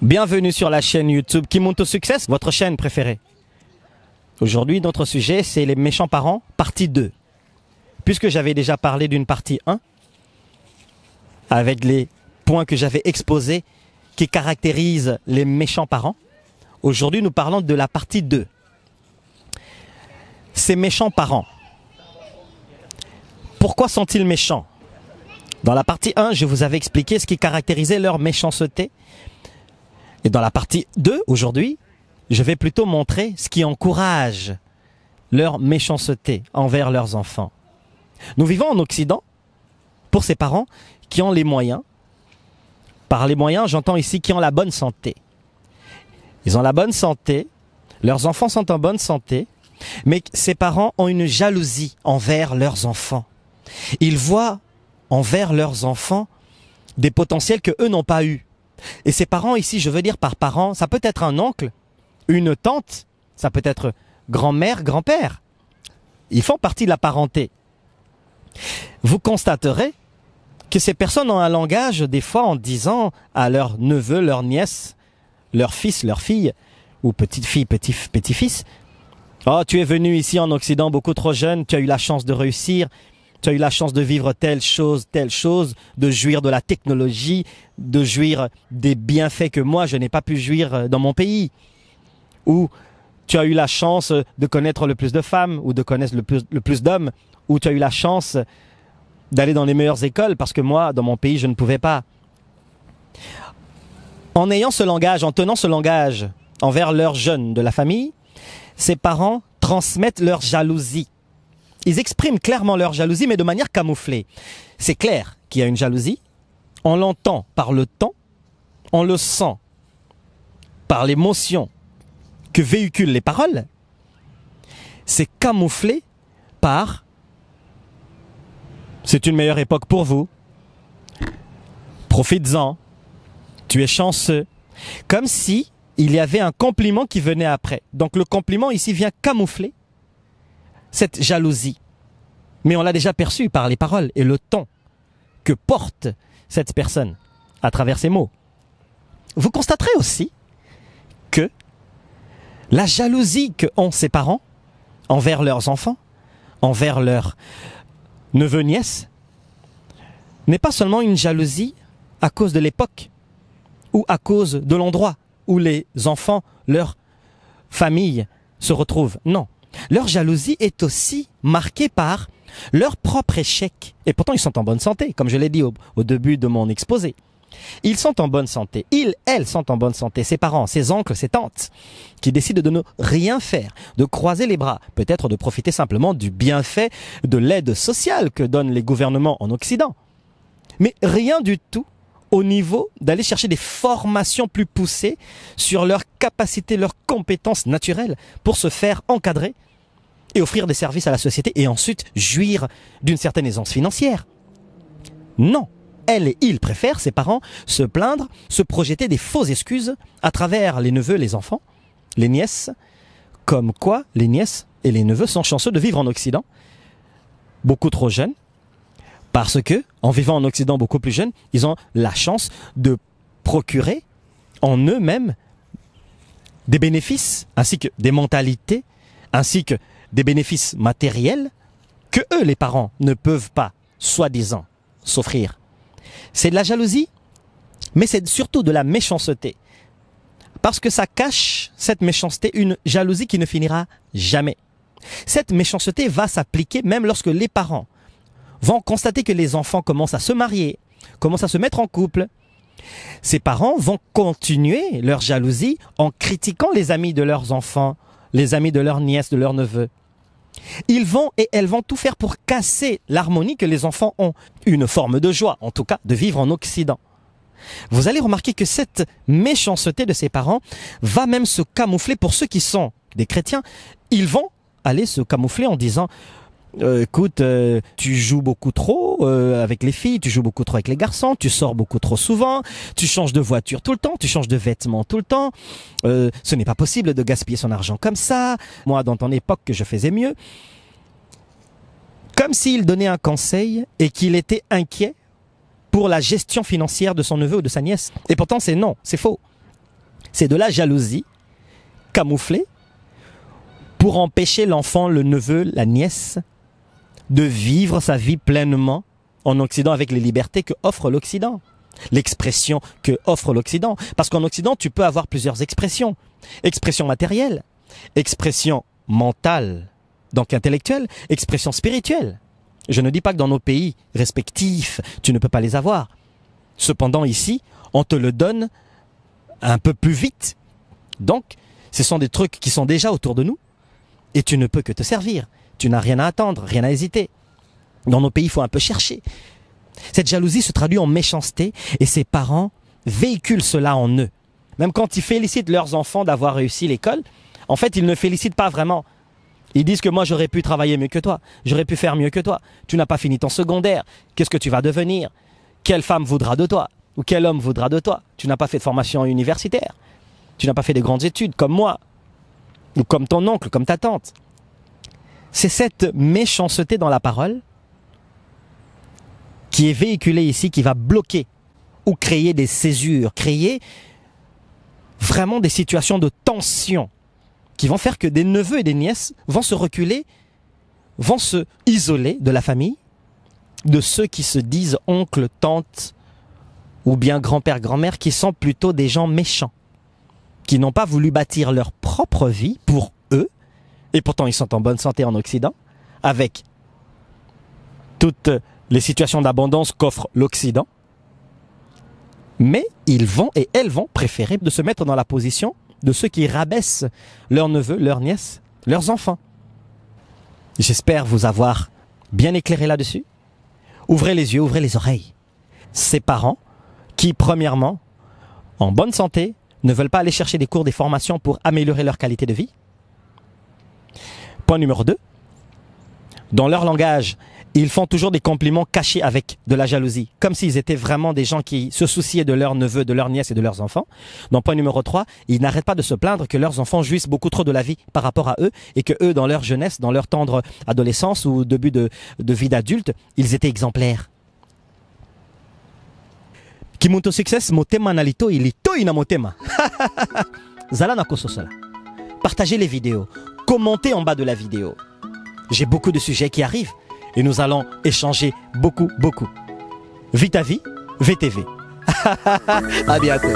Bienvenue sur la chaîne YouTube qui monte au succès, votre chaîne préférée. Aujourd'hui, notre sujet, c'est les méchants parents, partie 2. Puisque j'avais déjà parlé d'une partie 1, avec les points que j'avais exposés qui caractérisent les méchants parents, aujourd'hui, nous parlons de la partie 2. Ces méchants parents, pourquoi sont-ils méchants? Dans la partie 1, je vous avais expliqué ce qui caractérisait leur méchanceté. Et dans la partie 2, aujourd'hui, je vais plutôt montrer ce qui encourage leur méchanceté envers leurs enfants. Nous vivons en Occident pour ces parents qui ont les moyens. Par les moyens, j'entends ici qui ont la bonne santé. Ils ont la bonne santé, leurs enfants sont en bonne santé, mais ces parents ont une jalousie envers leurs enfants. Ils voient envers leurs enfants des potentiels que eux n'ont pas eu. Et ces parents ici, je veux dire par parents, ça peut être un oncle, une tante, ça peut être grand-mère, grand-père. Ils font partie de la parenté. Vous constaterez que ces personnes ont un langage des fois en disant à leurs neveux, leurs nièces, leurs fils, leurs filles, ou petites-filles, petits-fils, « Oh, tu es venu ici en Occident beaucoup trop jeune, tu as eu la chance de réussir, tu as eu la chance de vivre telle chose, de jouir de la technologie, de jouir des bienfaits que moi, je n'ai pas pu jouir dans mon pays. Ou tu as eu la chance de connaître le plus de femmes, ou de connaître le plus d'hommes, ou tu as eu la chance d'aller dans les meilleures écoles, parce que moi, dans mon pays, je ne pouvais pas. » En ayant ce langage, en tenant ce langage envers leurs jeunes de la famille, ces parents transmettent leur jalousie. Ils expriment clairement leur jalousie, mais de manière camouflée. C'est clair qu'il y a une jalousie. On l'entend par le ton, on le sent par l'émotion que véhiculent les paroles. C'est camouflé par « c'est une meilleure époque pour vous, profites-en, tu es chanceux ». Comme si il y avait un compliment qui venait après. Donc le compliment ici vient camoufler cette jalousie. Mais on l'a déjà perçu par les paroles et le ton que porte cette personne à travers ces mots. Vous constaterez aussi que la jalousie que ont ces parents envers leurs enfants, envers leurs neveux, nièces, n'est pas seulement une jalousie à cause de l'époque ou à cause de l'endroit où les enfants, leur famille se retrouvent. Non. Leur jalousie est aussi marquée par leur propre échec. Et pourtant, ils sont en bonne santé, comme je l'ai dit au début de mon exposé. Ils sont en bonne santé. Elles sont en bonne santé. Ses parents, ses oncles, ses tantes, qui décident de ne rien faire, de croiser les bras, peut-être de profiter simplement du bienfait de l'aide sociale que donnent les gouvernements en Occident. Mais rien du tout au niveau d'aller chercher des formations plus poussées sur leurs capacités, leurs compétences naturelles pour se faire encadrer et offrir des services à la société et ensuite jouir d'une certaine aisance financière. Non, elles et ils préfèrent, ces parents, se plaindre, se projeter des fausses excuses à travers les neveux, les enfants, les nièces, comme quoi les nièces et les neveux sont chanceux de vivre en Occident, beaucoup trop jeunes, parce que, en vivant en Occident beaucoup plus jeunes, ils ont la chance de procurer en eux-mêmes des bénéfices, ainsi que des mentalités, ainsi que des bénéfices matériels que eux, les parents, ne peuvent pas, soi-disant, s'offrir. C'est de la jalousie, mais c'est surtout de la méchanceté. Parce que ça cache, cette méchanceté, une jalousie qui ne finira jamais. Cette méchanceté va s'appliquer même lorsque les parents vont constater que les enfants commencent à se marier, commencent à se mettre en couple. Ces parents vont continuer leur jalousie en critiquant les amis de leurs enfants, les amis de leurs nièces, de leurs neveux. Ils vont et elles vont tout faire pour casser l'harmonie que les enfants ont. Une forme de joie, en tout cas, de vivre en Occident. Vous allez remarquer que cette méchanceté de ces parents va même se camoufler pour ceux qui sont des chrétiens. Ils vont aller se camoufler en disant écoute, tu joues beaucoup trop avec les filles, tu joues beaucoup trop avec les garçons, tu sors beaucoup trop souvent, tu changes de voiture tout le temps, tu changes de vêtements tout le temps, ce n'est pas possible de gaspiller son argent comme ça, moi dans ton époque je faisais mieux. Comme s'il donnait un conseil et qu'il était inquiet pour la gestion financière de son neveu ou de sa nièce. Et pourtant c'est non, c'est faux. C'est de la jalousie camouflée pour empêcher l'enfant, le neveu, la nièce de vivre sa vie pleinement en Occident avec les libertés que offre l'Occident. L'expression que offre l'Occident. Parce qu'en Occident, tu peux avoir plusieurs expressions. Expression matérielle, expression mentale, donc intellectuelle, expression spirituelle. Je ne dis pas que dans nos pays respectifs, tu ne peux pas les avoir. Cependant, ici, on te le donne un peu plus vite. Donc, ce sont des trucs qui sont déjà autour de nous et tu ne peux que te servir. Tu n'as rien à attendre, rien à hésiter. Dans nos pays, il faut un peu chercher. Cette jalousie se traduit en méchanceté et ses parents véhiculent cela en eux. Même quand ils félicitent leurs enfants d'avoir réussi l'école, en fait, ils ne félicitent pas vraiment. Ils disent que moi, j'aurais pu travailler mieux que toi, j'aurais pu faire mieux que toi. Tu n'as pas fini ton secondaire, qu'est-ce que tu vas devenir? Quelle femme voudra de toi? Ou quel homme voudra de toi? Tu n'as pas fait de formation universitaire, tu n'as pas fait de grandes études comme moi, ou comme ton oncle, comme ta tante. C'est cette méchanceté dans la parole qui est véhiculée ici, qui va bloquer ou créer des césures, créer vraiment des situations de tension qui vont faire que des neveux et des nièces vont se reculer, vont se isoler de la famille, de ceux qui se disent oncles, tantes ou bien grand-père, grand-mère, qui sont plutôt des gens méchants, qui n'ont pas voulu bâtir leur propre vie pour eux, et pourtant ils sont en bonne santé en Occident, avec toutes les situations d'abondance qu'offre l'Occident, mais ils vont et elles vont préférer de se mettre dans la position de ceux qui rabaissent leurs neveux, leurs nièces, leurs enfants. J'espère vous avoir bien éclairé là-dessus. Ouvrez les yeux, ouvrez les oreilles. Ces parents qui, premièrement, en bonne santé, ne veulent pas aller chercher des cours, des formations pour améliorer leur qualité de vie. Point numéro 2. Dans leur langage, ils font toujours des compliments cachés avec de la jalousie, comme s'ils étaient vraiment des gens qui se souciaient de leurs neveux, de leurs nièces et de leurs enfants. Dans point numéro 3, ils n'arrêtent pas de se plaindre que leurs enfants jouissent beaucoup trop de la vie par rapport à eux et que eux, dans leur jeunesse, dans leur tendre adolescence ou début de vie d'adulte, ils étaient exemplaires. Kimuntu success motema nalito ilito ina motema. Zala na kososola. Partagez les vidéos, commentez en bas de la vidéo. J'ai beaucoup de sujets qui arrivent. Et nous allons échanger beaucoup. Vita Vie, VTV. À bientôt.